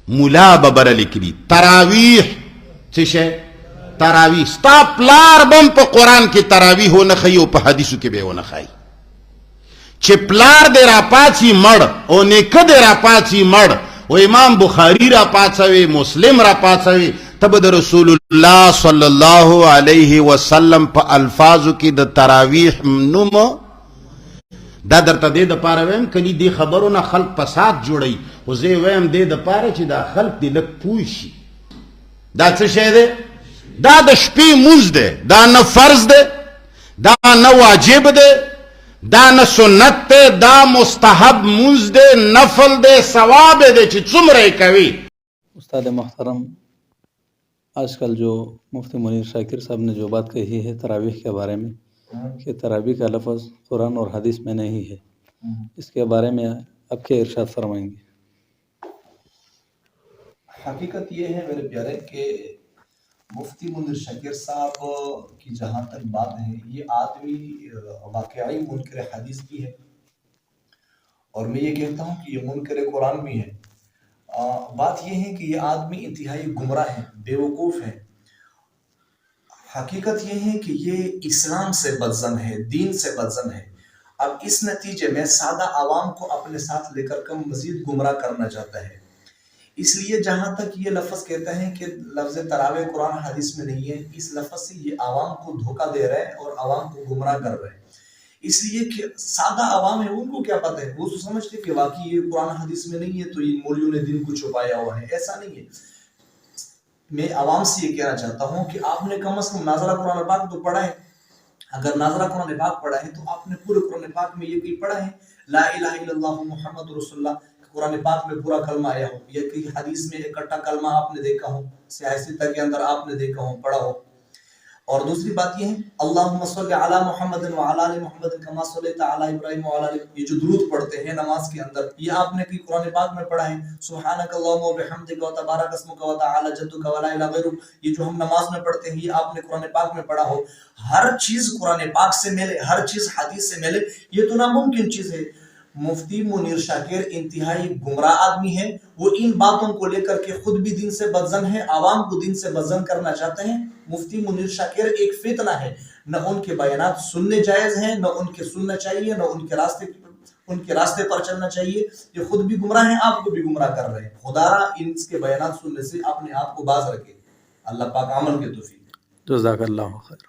مولا ببر لکلی تراویح چشه تراویح ستا پلار بم په قرآن کی تراویح ہو نخی او په حدیثو کی بے ہو نخی چه پلار دے را پاچی مڑ او نیکه دے را پاچی مڑ و امام بخاری را پاچوی مسلم را پاچوی تب دا رسول اللہ صلی اللہ علیہ وسلم پا الفاظو کی دا تراویح نوم دا در تا دے دا پارا ویم کلی دی خبرو نا خلق پسات جوڑی و زی ویم دے دا پارا چی دا خلق دی لگ پوشی دا چه شے دے دا دا شپی موز دے دا نا فرض دے دا نا واجب دے دا نا سنت دے دا مستحب موز دے نفل دے ثواب دے چی چمرے کوی. استاد محترم، آج کل جو مفتی منیر شاکر صاحب نے جو بات کہی ہے تراویح کے بارے میں کہ تراویح کا لفظ قرآن اور حدیث میں نہیں ہے، اس کے بارے میں آپ کیا ارشاد فرمائیں گے؟ حقیقت یہ ہے میرے پیارے کہ مفتی منیر شاکر صاحب کی جہاں تک بات ہے، یہ آدمی واقعی منکر حدیث بھی ہے اور میں یہ کہتا ہوں کہ یہ منکر قرآن بھی ہے. بات یہ ہے کہ یہ آدمی انتہائی گمراہ ہے، بے وقوف ہے. حقیقت یہ ہے کہ یہ اسلام سے بدظن ہے، دین سے بدظن ہے. اب اس نتیجے میں سادہ عوام کو اپنے ساتھ لے کر مزید گمراہ کرنا چاہتا ہے. اس لیے جہاں تک یہ لفظ کہتا ہے کہ لفظ تراویح قرآن حدیث میں نہیں ہے، اس لفظ سے یہ عوام کو دھوکہ دے رہا ہے اور عوام کو گمراہ کر رہا ہے. اس لیے کہ سادہ عوام ہے، ان کو کیا پتہ ہے، وہ تو سمجھتے کہ واقعی یہ قرآن حدیث میں نہیں ہے تو یہ مولیوں نے دین کو چھپایا ہوا ہے. ایسا نہیں ہے. میں عوام سے یہ کہنا چاہتا ہوں کہ آپ نے کم از کم ناظرہ قرآن پاک تو پڑھا ہے. اگر ناظرہ قرآن پاک پڑھا ہے تو آپ نے پورے قرآن پاک میں یہ کہیں پڑھا ہے لا الہ الا اللہ محمد رسول اللہ، قرآن پاک میں پورا کلمہ آیا ہو یا کہ حدیث میں اکٹھا کلمہ آپ نے دیکھا ہو، سیاستہ کے اندر آپ نے دیکھا ہو، پڑھا ہو. اور دوسری بات یہ ہے اللہم صلی علی محمد وعلی آل محمد کما صلیت علی ابراہیم وعلی آل، یہ جو درود پڑھتے ہیں نماز کے اندر، یہ آپ نے کہ قرآن پاک میں پڑھا ہے سبحانک اللہم وبحمدک وتبارک اسمک وتعالی جدک ولا الہ غیرک، یہ جو ہم نماز میں پڑھتے ہیں یہ آپ نے قرآن پاک میں پڑھا ہو. ہر چیز قرآن پاک سے ملے، ہر چیز حدیث سے ملے، یہ تو ناممکن چیز ہے. مفتی منیر شاکر انتہائی گمراہ آدمی ہے. وہ ان باتوں کو لے کر کے خود بھی دین سے بدظن ہے، عوام کو دین سے بدظن کرنا چاہتے ہیں. مفتی منیر شاکر ایک فتنہ ہے، نہ ان کے بیانات سننے جائز ہیں، نہ ان کے سننا چاہیے، نہ ان کے راستے پر چلنا چاہیے. یہ خود بھی گمراہ ہیں، آپ کو بھی گمراہ کر رہے ہیں. خدا را ان کے بیانات سننے سے اپنے آپ کو باز رکھے. اللہ پاک عمل کے توفیق دے. جزاک اللہ خیر.